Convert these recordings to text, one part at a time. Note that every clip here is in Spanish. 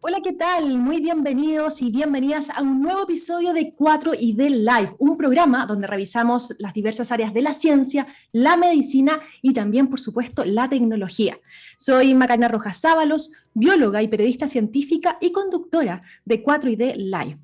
Hola, ¿qué tal? Muy bienvenidos y bienvenidas a un nuevo episodio de 4ID Live, un programa donde revisamos las diversas áreas de la ciencia, la medicina y también, por supuesto, la tecnología. Soy Macarena Rojas Sábalos, bióloga y periodista científica y conductora de 4ID Live.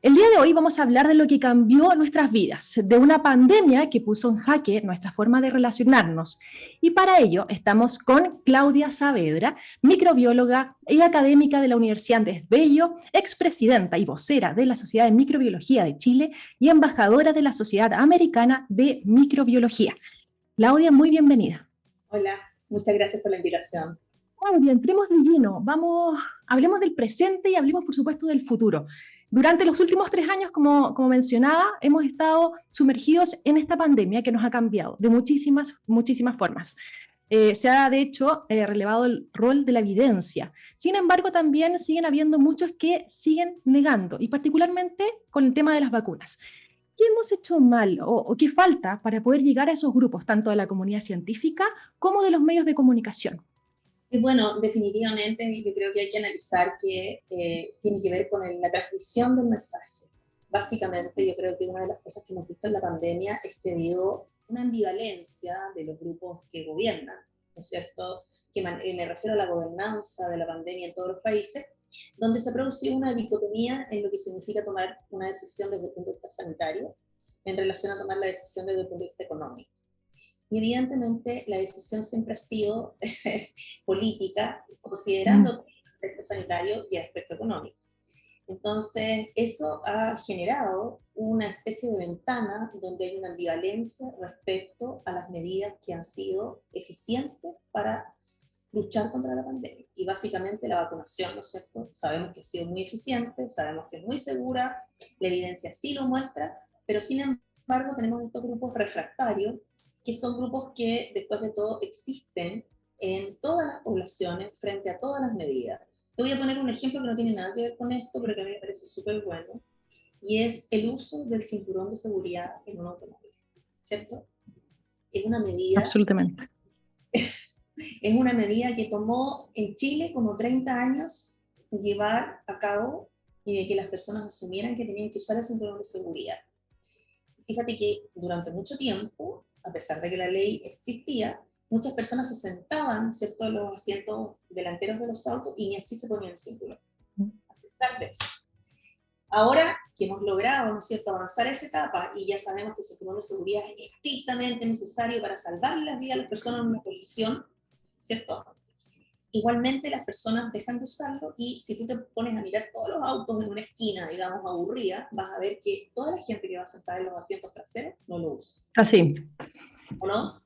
El día de hoy vamos a hablar de lo que cambió nuestras vidas, de una pandemia que puso en jaque nuestra forma de relacionarnos. Y para ello estamos con Claudia Saavedra, microbióloga y académica de la Universidad Andrés Bello, expresidenta y vocera de la Sociedad de Microbiología de Chile y embajadora de la Sociedad Americana de Microbiología. Claudia, muy bienvenida. Hola, muchas gracias por la invitación. Claudia, entremos de lleno. Hablemos del presente y hablemos, por supuesto, del futuro. Durante los últimos 3 años, como mencionaba, hemos estado sumergidos en esta pandemia que nos ha cambiado de muchísimas formas. Se ha, de hecho, relevado el rol de la evidencia. Sin embargo, también siguen habiendo muchos que siguen negando, y particularmente con el tema de las vacunas. ¿Qué hemos hecho mal o qué falta para poder llegar a esos grupos, tanto de la comunidad científica como de los medios de comunicación? Y bueno, definitivamente yo creo que hay que analizar que tiene que ver con la transmisión del mensaje. Básicamente, yo creo que una de las cosas que hemos visto en la pandemia es que ha habido una ambivalencia de los grupos que gobiernan, ¿no es cierto? Me refiero a la gobernanza de la pandemia en todos los países, donde se ha producido una dicotomía en lo que significa tomar una decisión desde el punto de vista sanitario en relación a tomar la decisión desde el punto de vista económico. Y evidentemente la decisión siempre ha sido política, considerando el aspecto sanitario y el aspecto económico. Entonces, eso ha generado una especie de ventana donde hay una ambivalencia respecto a las medidas que han sido eficientes para luchar contra la pandemia. Y básicamente la vacunación, ¿no es cierto? Sabemos que ha sido muy eficiente, sabemos que es muy segura, la evidencia sí lo muestra, pero sin embargo tenemos estos grupos refractarios que son grupos que después de todo existen en todas las poblaciones frente a todas las medidas. Te voy a poner un ejemplo que no tiene nada que ver con esto, pero que a mí me parece súper bueno, y es el uso del cinturón de seguridad en un automóvil, ¿cierto? Es una medida, Absolutamente. es una medida que tomó en Chile como 30 años llevar a cabo y de que las personas asumieran que tenían que usar el cinturón de seguridad. Fíjate que durante mucho tiempo, a pesar de que la ley existía, muchas personas se sentaban, ¿cierto?, en los asientos delanteros de los autos y ni así se ponían el cinturón, a pesar de eso. Ahora que hemos logrado, ¿no es cierto?, avanzar esa etapa y ya sabemos que el cinturón de seguridad es estrictamente necesario para salvar las vidas de las personas en una colisión, ¿cierto? Igualmente las personas dejan de usarlo y si tú te pones a mirar todos los autos en una esquina, digamos, aburrida, vas a ver que toda la gente que va sentada en los asientos traseros no lo usa. Así, ¿O no?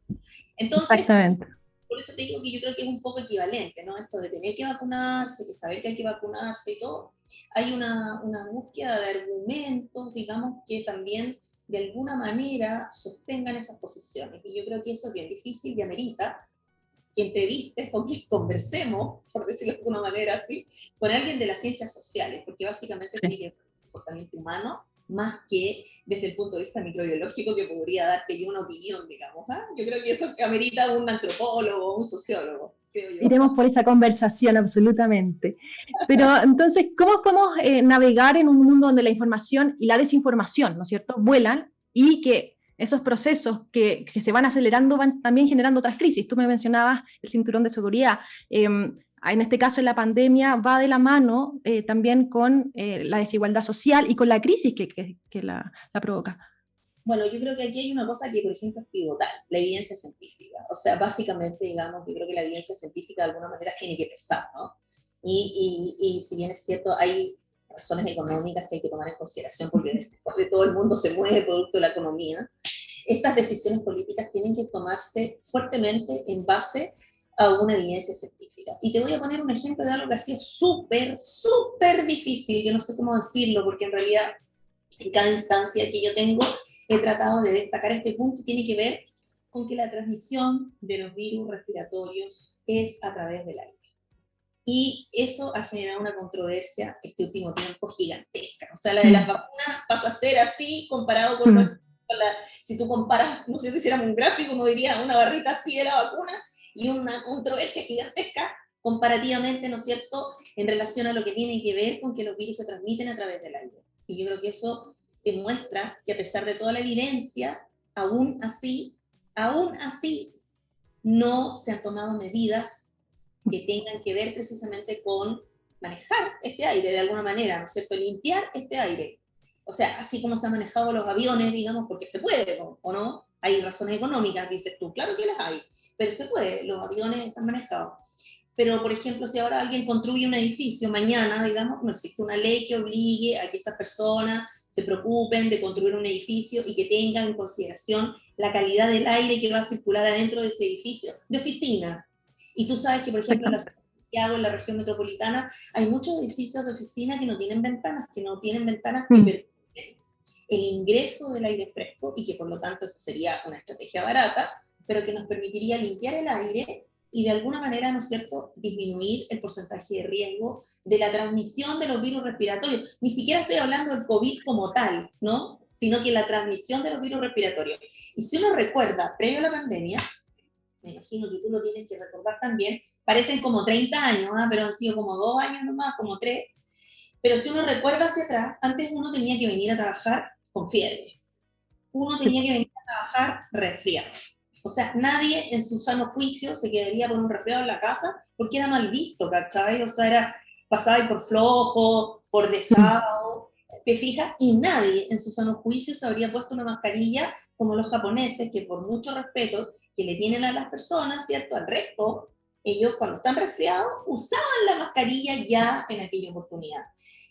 Entonces, exactamente. por eso te digo que yo creo que es un poco equivalente, ¿no? Esto de tener que vacunarse, que saber que hay que vacunarse y todo. Hay una búsqueda de argumentos, digamos, que también de alguna manera sostengan esas posiciones. Y yo creo que eso es bien difícil y amerita que entrevistes o que conversemos, por decirlo de alguna manera así, con alguien de las ciencias sociales, porque básicamente tiene Sí. que ver con el comportamiento humano, más que desde el punto de vista microbiológico que podría darte yo una opinión, digamos. ¿Ah? Yo creo que eso amerita un antropólogo o un sociólogo, creo yo. Iremos por esa conversación, absolutamente. Pero entonces, ¿cómo podemos navegar en un mundo donde la información y la desinformación, ¿no es cierto?, vuelan y que esos procesos que se van acelerando van también generando otras crisis? Tú me mencionabas el cinturón de seguridad. En este caso, en la pandemia, va de la mano también con la desigualdad social y con la crisis que la provoca. Bueno, yo creo que aquí hay una cosa que, por ejemplo, es pivotal, la evidencia científica. O sea, básicamente, digamos, yo creo que la evidencia científica de alguna manera tiene que pesar, ¿no? Y si bien es cierto, hay razones económicas que hay que tomar en consideración, porque después de todo el mundo se mueve producto de la economía, estas decisiones políticas tienen que tomarse fuertemente en base a una evidencia científica. Y te voy a poner un ejemplo de algo que ha sido súper difícil, yo no sé cómo decirlo, porque en realidad en cada instancia que yo tengo he tratado de destacar este punto y tiene que ver con que la transmisión de los virus respiratorios es a través del aire. Y eso ha generado una controversia este último tiempo gigantesca. O sea, la de las vacunas pasa a ser así comparado con si tú comparas, no sé si hiciéramos un gráfico, uno diría una barrita así de la vacuna y una controversia gigantesca comparativamente, ¿no es cierto?, en relación a lo que tiene que ver con que los virus se transmiten a través del aire. Y yo creo que eso demuestra que a pesar de toda la evidencia, aún así, no se han tomado medidas que tengan que ver precisamente con manejar este aire de alguna manera, ¿no es cierto?, limpiar este aire. O sea, así como se han manejado los aviones, digamos, porque se puede, ¿o no? Hay razones económicas, dices tú, claro que las hay, pero se puede, los aviones están manejados. Pero, por ejemplo, si ahora alguien construye un edificio mañana, digamos, no existe una ley que obligue a que esas personas se preocupen de construir un edificio y que tengan en consideración la calidad del aire que va a circular adentro de ese edificio de oficina. Y tú sabes que, por ejemplo, en la región metropolitana, hay muchos edificios de oficina que no tienen ventanas que permiten el ingreso del aire fresco y que por lo tanto esa sería una estrategia barata, pero que nos permitiría limpiar el aire y de alguna manera, ¿no es cierto?, disminuir el porcentaje de riesgo de la transmisión de los virus respiratorios. Ni siquiera estoy hablando del COVID como tal, ¿no?, sino que la transmisión de los virus respiratorios. Y si uno recuerda, previo a la pandemia, me imagino que tú lo tienes que recordar también, parecen como 30 años, ¿eh? Pero han sido como 2 años nomás, como 3. Pero si uno recuerda hacia atrás, antes uno tenía que venir a trabajar con fiebre. Uno tenía que venir a trabajar resfriado. O sea, nadie en su sano juicio se quedaría con un resfriado en la casa porque era mal visto, ¿cachai? O sea, pasaba por flojo, por dejado, ¿te fijas? Y nadie en su sano juicio se habría puesto una mascarilla como los japoneses, que por mucho respeto que le tienen a las personas, ¿cierto?, al resto, ellos cuando están resfriados usaban la mascarilla ya en aquella oportunidad.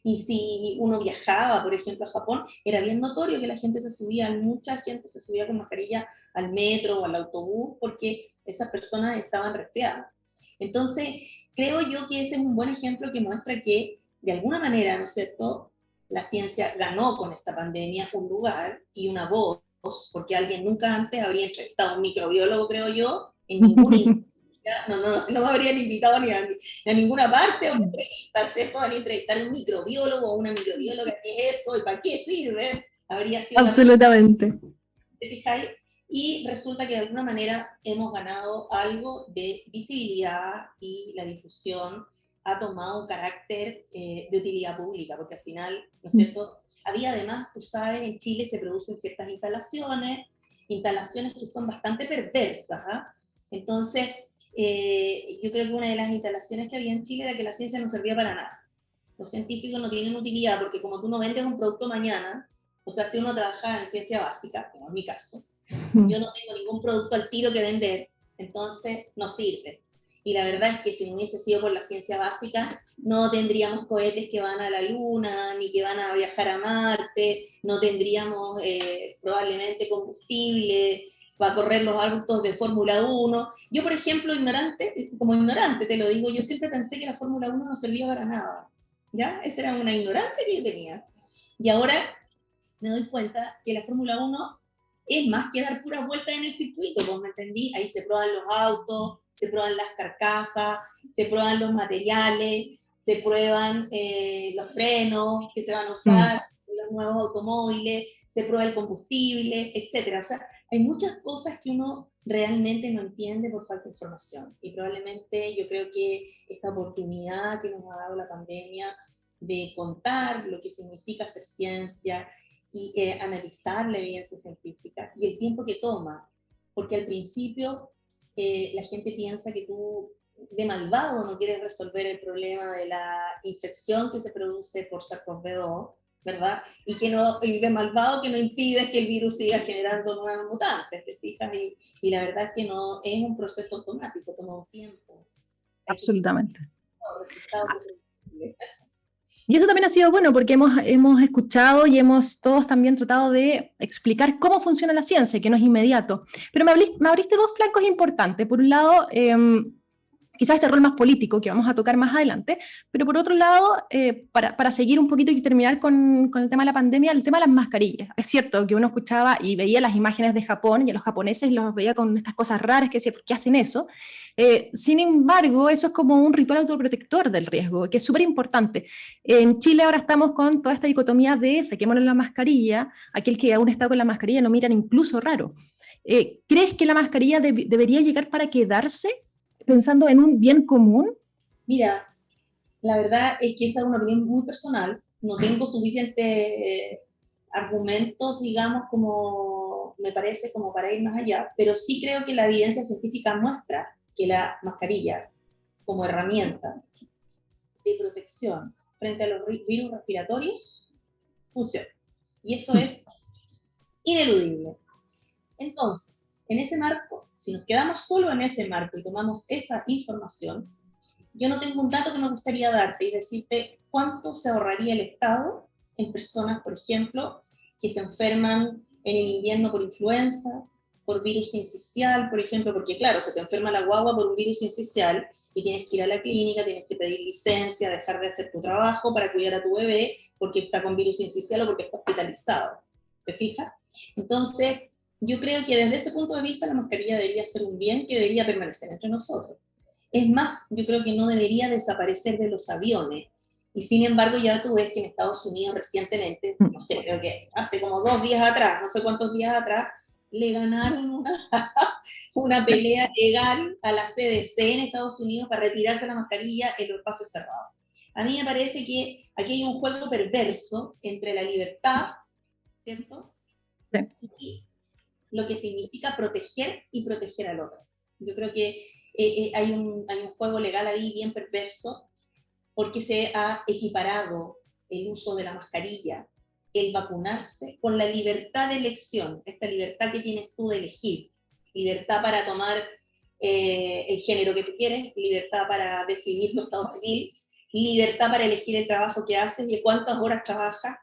Y si uno viajaba, por ejemplo, a Japón, era bien notorio que mucha gente se subía con mascarilla al metro o al autobús porque esas personas estaban resfriadas. Entonces, creo yo que ese es un buen ejemplo que muestra que, de alguna manera, ¿no es cierto?, la ciencia ganó con esta pandemia un lugar y una voz, porque alguien nunca antes habría entrevistado a un microbiólogo, creo yo, en ningún no me habrían invitado ni a ninguna parte a entrevistar a un microbiólogo o una microbióloga, ¿qué es eso? ¿Y para qué sirve? Habría sido absolutamente. ¿Te fijáis? Y resulta que de alguna manera hemos ganado algo de visibilidad y la difusión ha tomado un carácter de utilidad pública, porque al final, ¿no es cierto? Había además, tú sabes, en Chile se producen ciertas instalaciones que son bastante perversas, ¿eh? Entonces, yo creo que una de las instalaciones que había en Chile era que la ciencia no servía para nada. Los científicos no tienen utilidad porque como tú no vendes un producto mañana, o sea, si uno trabaja en ciencia básica, como es mi caso, yo no tengo ningún producto al tiro que vender, entonces no sirve. Y la verdad es que si no hubiese sido por la ciencia básica, no tendríamos cohetes que van a la Luna, ni que van a viajar a Marte, no tendríamos probablemente combustible para correr los autos de Fórmula 1. Yo, por ejemplo, como ignorante te lo digo, yo siempre pensé que la Fórmula 1 no servía para nada, ¿ya? Esa era una ignorancia que yo tenía. Y ahora me doy cuenta que la Fórmula 1 es más que dar puras vueltas en el circuito, pues, ¿me entendí? Ahí se prueban los autos, se prueban las carcasas, se prueban los materiales, se prueban los frenos que se van a usar, los nuevos automóviles, se prueba el combustible, etc. O sea, hay muchas cosas que uno realmente no entiende por falta de información. Y probablemente yo creo que esta oportunidad que nos ha dado la pandemia de contar lo que significa hacer ciencia y analizar la evidencia científica y el tiempo que toma, porque al principio la gente piensa que tú de malvado no quieres resolver el problema de la infección que se produce por SARS-CoV-2, ¿verdad? Y de malvado que no impides que el virus siga generando nuevas mutantes, ¿te fijas? Y la verdad es que no es un proceso automático, toma un tiempo. Absolutamente. Y eso también ha sido bueno porque hemos escuchado y hemos todos también tratado de explicar cómo funciona la ciencia, que no es inmediato. Pero me abriste dos flancos importantes. Por un lado, quizás este rol más político que vamos a tocar más adelante, pero por otro lado, para seguir un poquito y terminar con el tema de la pandemia, el tema de las mascarillas. Es cierto que uno escuchaba y veía las imágenes de Japón y a los japoneses los veía con estas cosas raras que decía, ¿por qué hacen eso? Sin embargo, eso es como un ritual autoprotector del riesgo, que es súper importante. En Chile ahora estamos con toda esta dicotomía de saquémonos la mascarilla, aquel que aún está con la mascarilla lo miran incluso raro. ¿Crees que la mascarilla debería llegar para quedarse? Pensando en un bien común, Mira, la verdad es que esa es una opinión muy personal. No tengo suficientes argumentos, digamos, como me parece, como para ir más allá, pero sí creo que la evidencia científica muestra que la mascarilla como herramienta de protección frente a los virus respiratorios funciona. Y eso es ineludible. Entonces, en ese marco, si nos quedamos solo en ese marco y tomamos esa información, yo no tengo un dato que me gustaría darte y decirte cuánto se ahorraría el Estado en personas, por ejemplo, que se enferman en el invierno por influenza, por virus sincicial, por ejemplo, porque claro, se te enferma la guagua por un virus sincicial y tienes que ir a la clínica, tienes que pedir licencia, dejar de hacer tu trabajo para cuidar a tu bebé porque está con virus sincicial o porque está hospitalizado. ¿Te fijas? Entonces, yo creo que desde ese punto de vista la mascarilla debería ser un bien que debería permanecer entre nosotros. Es más, yo creo que no debería desaparecer de los aviones. Y sin embargo, ya tú ves que en Estados Unidos recientemente, no sé, creo que hace como 2 días atrás, no sé cuántos días atrás, le ganaron una pelea legal a la CDC en Estados Unidos para retirarse la mascarilla en los espacios cerrados. A mí me parece que aquí hay un juego perverso entre la libertad, ¿cierto? Y lo que significa proteger y proteger al otro. Yo creo que hay un juego legal ahí bien perverso porque se ha equiparado el uso de la mascarilla, el vacunarse, con la libertad de elección, esta libertad que tienes tú de elegir, libertad para tomar el género que tú quieres, libertad para decidir tu estado civil, libertad para elegir el trabajo que haces y cuántas horas trabajas.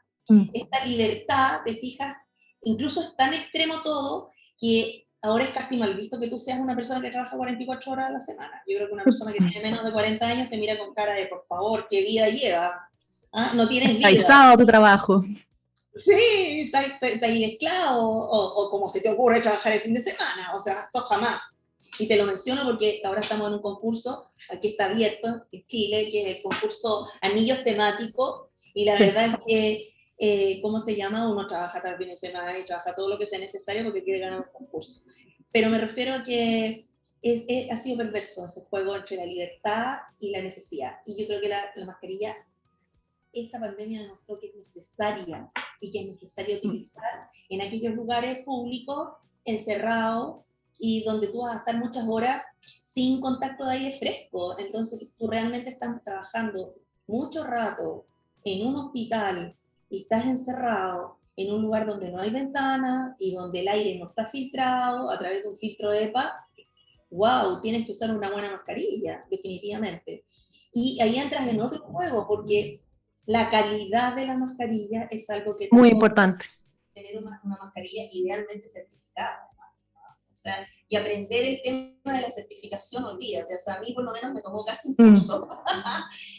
Esta libertad, te fijas, incluso es tan extremo todo que ahora es casi mal visto que tú seas una persona que trabaja 44 horas a la semana. Yo creo que una persona que tiene menos de 40 años te mira con cara de, por favor, ¿qué vida lleva? ¿Ah? No tienes vida. Tu trabajo. Sí, está ahí esclavo, o como se te ocurre trabajar el fin de semana, o sea, eso jamás. Y te lo menciono porque ahora estamos en un concurso, aquí está abierto en Chile, que es el concurso Anillos Temáticos, y la verdad es que, ¿cómo se llama? Uno trabaja hasta el fin de semana y trabaja todo lo que sea necesario porque quiere ganar un concurso. Pero me refiero a que ha sido perverso ese juego entre la libertad y la necesidad. Y yo creo que la mascarilla, esta pandemia demostró que es necesaria y que es necesario utilizar en aquellos lugares públicos, encerrados y donde tú vas a estar muchas horas sin contacto de aire fresco. Entonces, tú realmente estás trabajando mucho rato en un hospital y estás encerrado en un lugar donde no hay ventana y donde el aire no está filtrado a través de un filtro de EPA. Wow, tienes que usar una buena mascarilla, definitivamente. Y ahí entras en otro juego, porque la calidad de la mascarilla es algo que Muy tú importante. tener una mascarilla idealmente certificada. O sea, y aprender el tema de la certificación, olvídate. O sea, a mí por lo menos me tomó casi un curso.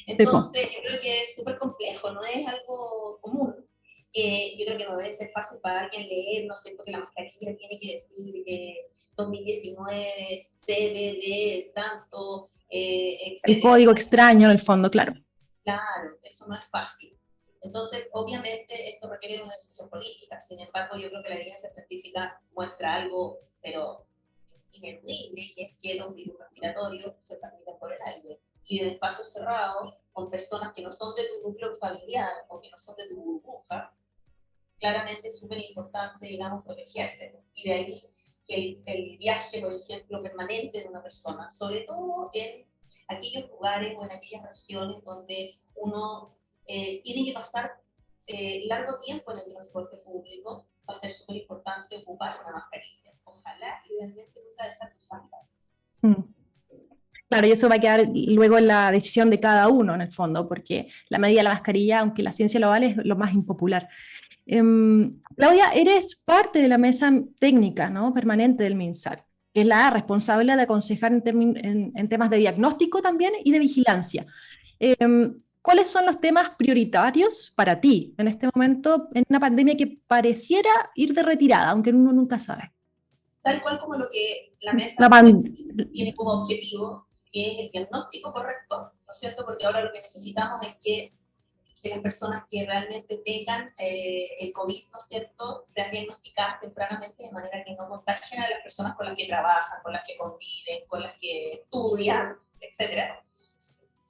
Entonces, yo creo que es súper complejo, no es algo común. Yo creo que no debe ser fácil para alguien leer, ¿no es cierto? Que la mascarilla tiene que decir 2019, CBD, tanto, etc. El código extraño en el fondo, claro. Claro, eso no es fácil. Entonces, obviamente, esto requiere una decisión política. Sin embargo, yo creo que la evidencia científica muestra algo, pero ineludible, y es que los virus respiratorios se transmiten por el aire. Y en espacios cerrados, con personas que no son de tu núcleo familiar o que no son de tu burbuja, claramente es súper importante, digamos, protegerse. Y de ahí que el viaje, por ejemplo, permanente de una persona, sobre todo en aquellos lugares o en aquellas regiones donde uno tiene que pasar largo tiempo en el transporte público, va a ser súper importante ocupar una mascarilla. Ojalá y realmente nunca dejar de usarla. Claro, y eso va a quedar luego en la decisión de cada uno, en el fondo, porque la medida de la mascarilla, aunque la ciencia lo vale, es lo más impopular. Claudia, eres parte de la mesa técnica, ¿no?, permanente del MinSal, que es la responsable de aconsejar en temas de diagnóstico también y de vigilancia. ¿Cuáles son los temas prioritarios para ti en este momento, en una pandemia que pareciera ir de retirada, aunque uno nunca sabe? Tal cual como lo que la mesa tiene como objetivo, que es el diagnóstico correcto, ¿no es cierto? Porque ahora lo que necesitamos es que las personas que realmente tengan el COVID, ¿no es cierto?, sean diagnosticadas tempranamente de manera que no contagien a las personas con las que trabajan, con las que conviven, con las que estudian, etc.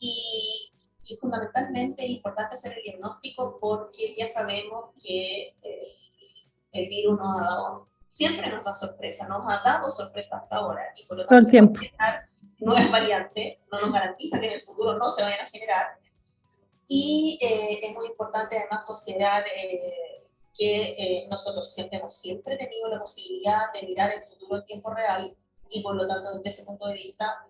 y fundamentalmente es importante hacer el diagnóstico porque ya sabemos que el virus nos ha dado, siempre nos da sorpresa, nos ha dado sorpresa hasta ahora, y por lo Todo tanto el se pueden tiempo. generar nuevas variantes, no nos garantiza que en el futuro no se vayan a generar, y es muy importante además considerar que nosotros siempre hemos tenido la posibilidad de mirar el futuro en tiempo real, y por lo tanto desde ese punto de vista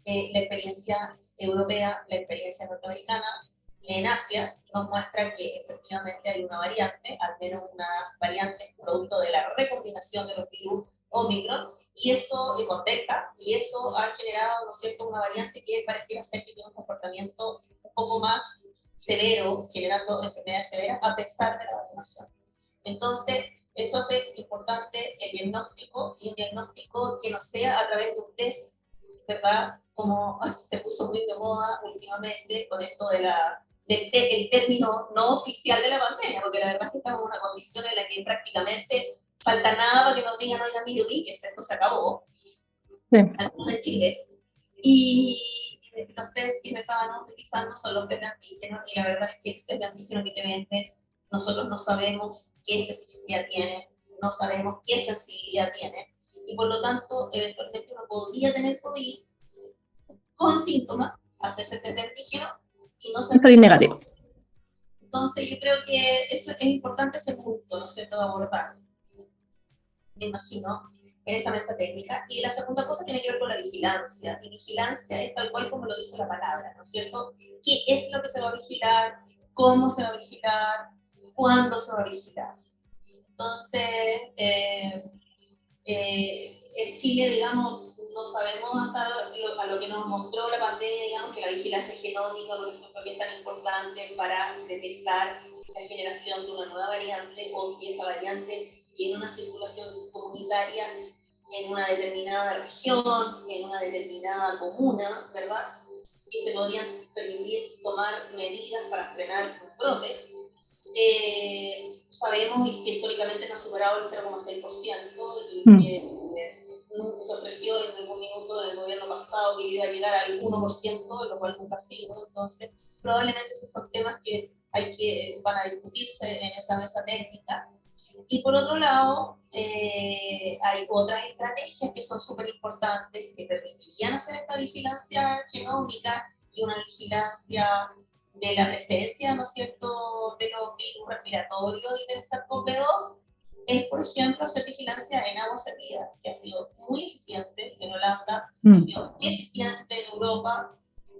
la experiencia europea, la experiencia norteamericana en Asia nos muestra que efectivamente hay una variante, al menos una variante producto de la recombinación de los virus Omicron, y eso con Delta, y eso ha generado, ¿no es cierto?, una variante que pareciera ser que tiene un comportamiento un poco más severo, generando enfermedades severas a pesar de la vacunación. Entonces, eso hace importante el diagnóstico, y un diagnóstico que no sea a través de un test, ¿verdad? Como se puso muy de moda últimamente con esto de el término no oficial de la pandemia, porque la verdad es que estamos en una condición en la que prácticamente falta nada para que nos digan, oiga, mire, ubíquese, esto se acabó, Sí. al menos en Chile. Y los test que se estaban utilizando son los test de antígenos, y la verdad es que el test de antígenos que te venden, nosotros no sabemos qué especificidad tiene, no sabemos qué sensibilidad tiene, y por lo tanto, eventualmente uno podría tener COVID con síntomas, hacerse test de antígeno y no ser Estoy negativo. Entonces, yo creo que eso es importante, ese punto, ¿no es cierto?, de abordar, me imagino, en esta mesa técnica. Y la segunda cosa tiene que ver con la vigilancia. Y vigilancia es tal cual como lo dice la palabra, ¿no es cierto? ¿Qué es lo que se va a vigilar? ¿Cómo se va a vigilar? ¿Cuándo se va a vigilar? Entonces, en Chile, digamos, no sabemos hasta a lo que nos mostró la pandemia, digamos, que la vigilancia genómica, por ejemplo, que es tan importante para detectar la generación de una nueva variante, o si esa variante tiene una circulación comunitaria en una determinada región, en una determinada comuna, ¿verdad? Y se podrían permitir tomar medidas para frenar un brote. Sabemos que históricamente no ha superado el 0,6%, y que se ofreció en algún minuto del gobierno pasado que iba a llegar al 1%, lo cual nunca ha sido. Entonces, probablemente esos son temas que van a discutirse en esa mesa técnica. Y por otro lado, hay otras estrategias que son súper importantes, que permitirían hacer esta vigilancia genómica y una vigilancia de la presencia, ¿no es cierto?, de los virus respiratorios y del SARS-CoV-2, es, por ejemplo, hacer vigilancia en agua servida, que ha sido muy eficiente en Holanda, ha sido muy eficiente en Europa,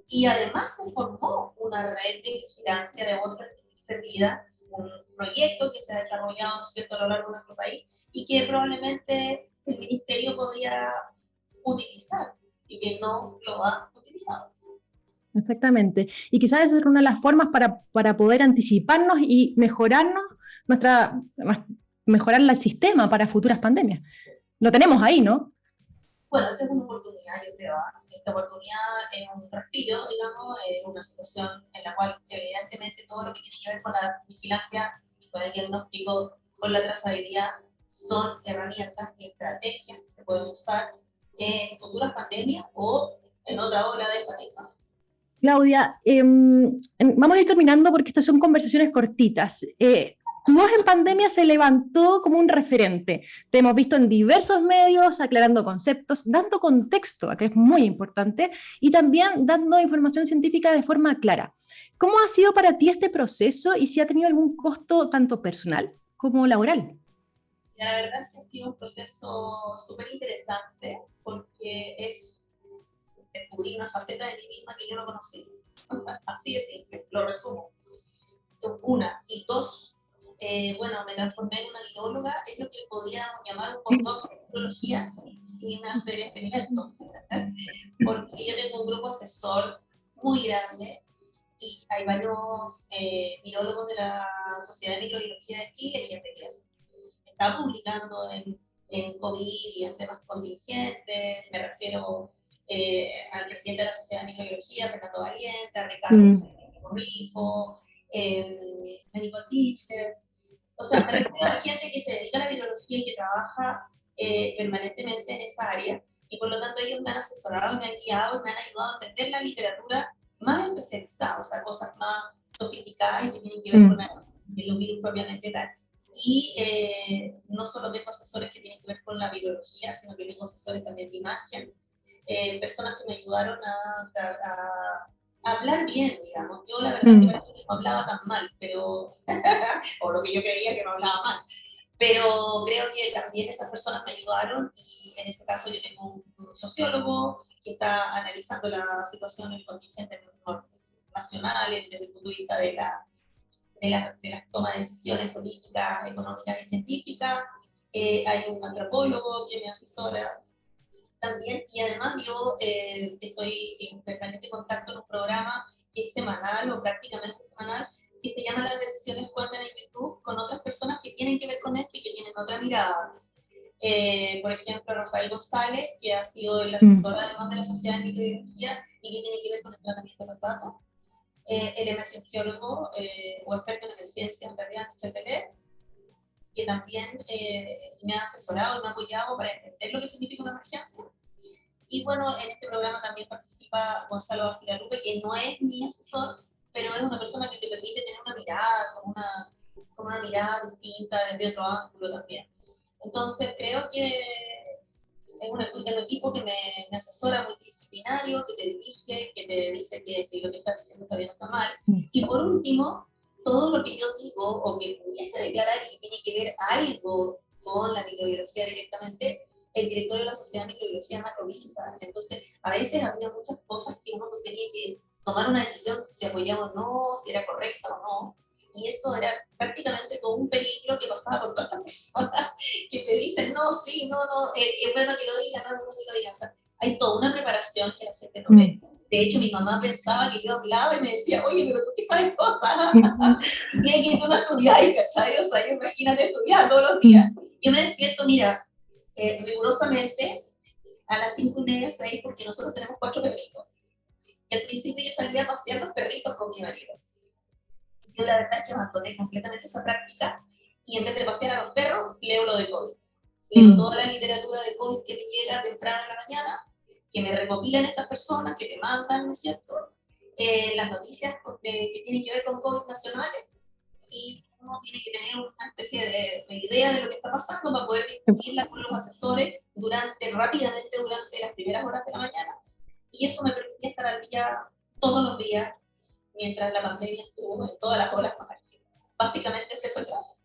y además se formó una red de vigilancia de agua servida, un proyecto que se ha desarrollado, ¿no es cierto?, a lo largo de nuestro país, y que probablemente el Ministerio podría utilizar, y que no lo ha utilizado. Exactamente. Y quizás esa es una de las formas para poder anticiparnos y mejorar el sistema para futuras pandemias. Lo tenemos ahí, ¿no? Bueno, esta es una oportunidad, yo creo. Esta oportunidad es un respiro, digamos, una situación en la cual evidentemente todo lo que tiene que ver con la vigilancia y con el diagnóstico, con la trazabilidad, son herramientas y estrategias que se pueden usar en futuras pandemias o en otra ola de pandemia. Claudia, vamos a ir terminando porque estas son conversaciones cortitas. Tu voz en pandemia se levantó como un referente. Te hemos visto en diversos medios aclarando conceptos, dando contexto, que es muy importante, y también dando información científica de forma clara. ¿Cómo ha sido para ti este proceso y si ha tenido algún costo tanto personal como laboral? La verdad es que ha sido un proceso súper interesante porque es descubrir una faceta de mí misma que yo no conocía. Así de simple, lo resumo. Una. Y dos, bueno, me transformé en una viróloga, es lo que podríamos llamar un postdoc en virología sin hacer experimentos. Porque yo tengo un grupo asesor muy grande y hay varios virólogos de la Sociedad de Microbiología de Chile, gente que está publicando en COVID y en temas contingentes. Me refiero al presidente de la Sociedad de Microbiología, Fernando Valiente, a Ricardo Rifo, Médico Teacher. O sea, me refiero a gente que se dedica a la virología y que trabaja permanentemente en esa área, y por lo tanto ellos me han asesorado, me han guiado y me han ayudado a entender la literatura más especializadas, o sea, cosas más sofisticadas y que tienen que ver con el virus propiamente tal. Y no solo tengo asesores que tienen que ver con la virología, sino que tengo asesores también de imagen, personas que me ayudaron a hablar bien, digamos. Yo la verdad que no hablaba tan mal, pero, o lo que yo creía que no hablaba mal, pero creo que también esas personas me ayudaron y en ese caso yo tengo un sociólogo que está analizando la situación en el contingente nacional desde el punto de vista de las tomas de decisiones políticas, económicas y científicas. Hay un antropólogo que me asesora también, y además yo estoy en permanente contacto en un programa que es semanal o prácticamente semanal, que se llama Las decisiones cuentan en YouTube, con otras personas que tienen que ver con esto y que tienen otra mirada. Por ejemplo, Rafael González, que ha sido el asesor además de la Sociedad de Microbiología y que tiene que ver con el tratamiento de los datos. El emergenciólogo o experto en emergencia, en realidad, Michel Telet, que también me ha asesorado y me ha apoyado para entender lo que significa una emergencia. Y bueno, en este programa también participa Gonzalo Basilalupe, que no es mi asesor, pero es una persona que te permite tener una mirada, con una mirada distinta, desde otro ángulo también. Entonces creo que es un equipo que me asesora, multidisciplinario, que te dirige, que te dice que si lo que estás diciendo está bien o está mal. Y por último, todo lo que yo digo o que pudiese declarar y que tiene que ver algo con la microbiología directamente, el director de la Sociedad de Microbiología me revisa. Entonces, a veces había muchas cosas que uno tenía que tomar una decisión si apoyaba o no, si era correcta o no. Y eso era prácticamente todo un peligro que pasaba por todas las personas que te dicen, no, sí, no, es bueno que lo digan, no es bueno que lo digan. O sea, hay toda una preparación que la gente no ve. De hecho, mi mamá pensaba que yo hablaba y me decía, oye, pero tú qué sabes cosas. Y que tú no estudias, ¿cachai? O sea, imagínate estudiar todos los días. Yo me despierto, mira, rigurosamente a las 5:30, 6, porque nosotros tenemos 4 perritos. Y al principio yo salía a pasear los perritos con mi marido. Yo la verdad es que abandoné completamente esa práctica y en vez de pasear a los perros, leo lo de COVID. Leo toda la literatura de COVID que me llega temprano en la mañana, que me recopilan estas personas, que te mandan, ¿no es cierto? Las noticias que tienen que ver con COVID nacionales, y uno tiene que tener una especie de idea de lo que está pasando para poder discutirla con los asesores rápidamente durante las primeras horas de la mañana. Y eso me permitía estar al día todos los días mientras la pandemia estuvo en todas las horas más álgidas. Básicamente ese fue el trabajo.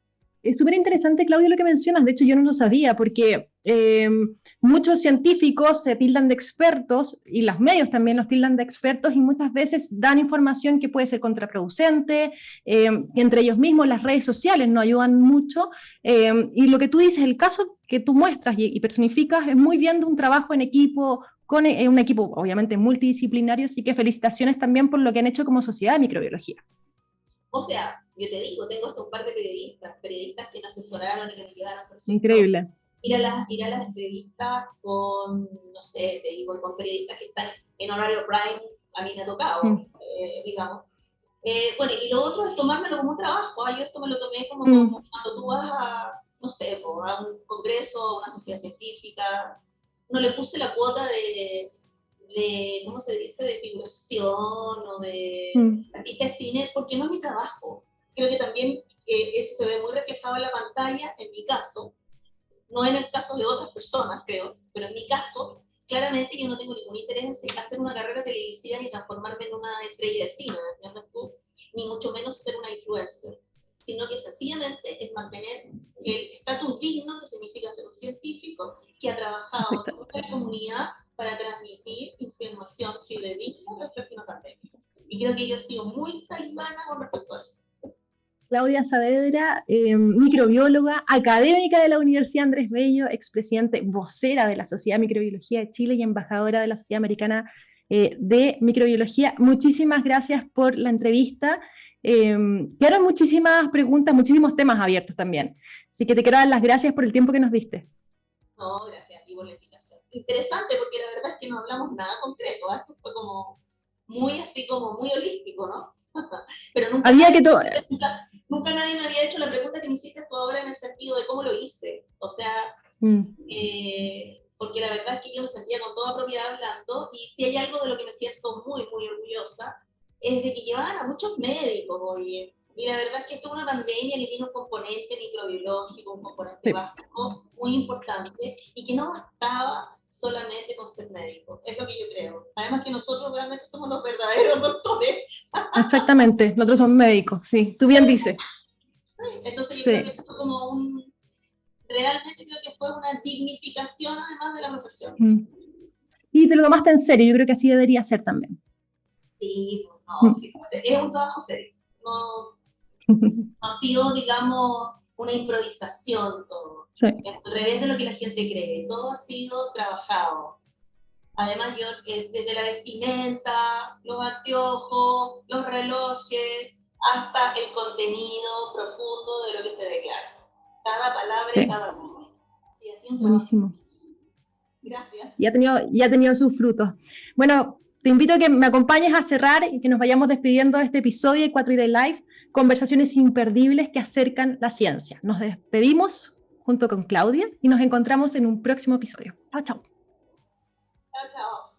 Es súper interesante, Claudia, lo que mencionas. De hecho, yo no lo sabía porque muchos científicos se tildan de expertos y los medios también los tildan de expertos y muchas veces dan información que puede ser contraproducente, que entre ellos mismos las redes sociales no ayudan mucho. Y lo que tú dices, el caso que tú muestras y personificas es muy bien de un trabajo en equipo, con un equipo obviamente multidisciplinario, así que felicitaciones también por lo que han hecho como Sociedad de Microbiología. O sea, yo te digo, tengo hasta un par de periodistas que me asesoraron y que me llevaron, por ejemplo, increíble. Ir a las entrevistas con, no sé, te digo, con periodistas que están en horario prime, a mí me ha tocado, digamos. Bueno, y lo otro es tomármelo como un trabajo. Yo esto me lo tomé como cuando tú vas a, no sé, a un congreso, a una sociedad científica. No le puse la cuota de ¿cómo se dice?, de figuración o de artista de cine, porque no es mi trabajo. Creo que también eso se ve muy reflejado en la pantalla, en mi caso, no en el caso de otras personas, creo, pero en mi caso, claramente yo no tengo ningún interés en hacer una carrera televisiva ni transformarme en una estrella de cine, ¿me entiendes tú? Ni mucho menos ser una influencer, sino que sencillamente es mantener el estatus digno, que significa ser un científico que ha trabajado con la comunidad para transmitir información fidedigna respecto a una pandemia. Y creo que yo he sido muy talibana con respecto a eso. Claudia Saavedra, microbióloga, académica de la Universidad Andrés Bello, expresidente, vocera de la Sociedad de Microbiología de Chile y embajadora de la Sociedad Americana de Microbiología. Muchísimas gracias por la entrevista. Quedaron muchísimas preguntas, muchísimos temas abiertos también. Así que te quiero dar las gracias por el tiempo que nos diste. No, gracias a ti por la invitación. Interesante, porque la verdad es que no hablamos nada concreto. Esto fue como muy así, como muy holístico, ¿no? Pero nunca nadie me había hecho la pregunta que me hiciste tú ahora en el sentido de cómo lo hice. O sea, porque porque la verdad es que yo me sentía con toda propiedad hablando, y si hay algo de lo que me siento muy, muy orgullosa, es de que llevaban a muchos médicos, oye, y la verdad es que esto es una pandemia que tiene un componente microbiológico, un componente Sí. básico muy importante, y que no bastaba solamente con ser médico, es lo que yo creo. Además que nosotros realmente somos los verdaderos doctores. Exactamente, nosotros somos médicos, sí, tú bien dices. Entonces yo creo Sí. que fue como realmente creo que fue una dignificación además de la profesión. Y te lo tomaste en serio, yo creo que así debería ser también. Sí, no, sí, es un trabajo serio. No, no ha sido, digamos, una improvisación todo. Sí. Al revés de lo que la gente cree, todo ha sido trabajado. Además, yo, desde la vestimenta, los anteojos, los relojes, hasta el contenido profundo de lo que se declara. Cada palabra y Sí. cada nombre. Sí, ha sido un trabajo. Buenísimo. Gracias. Ya ha tenido sus frutos. Bueno, te invito a que me acompañes a cerrar y que nos vayamos despidiendo de este episodio de 4ID Live, conversaciones imperdibles que acercan la ciencia. Nos despedimos junto con Claudia y nos encontramos en un próximo episodio. Chao, chao. Chao, chao.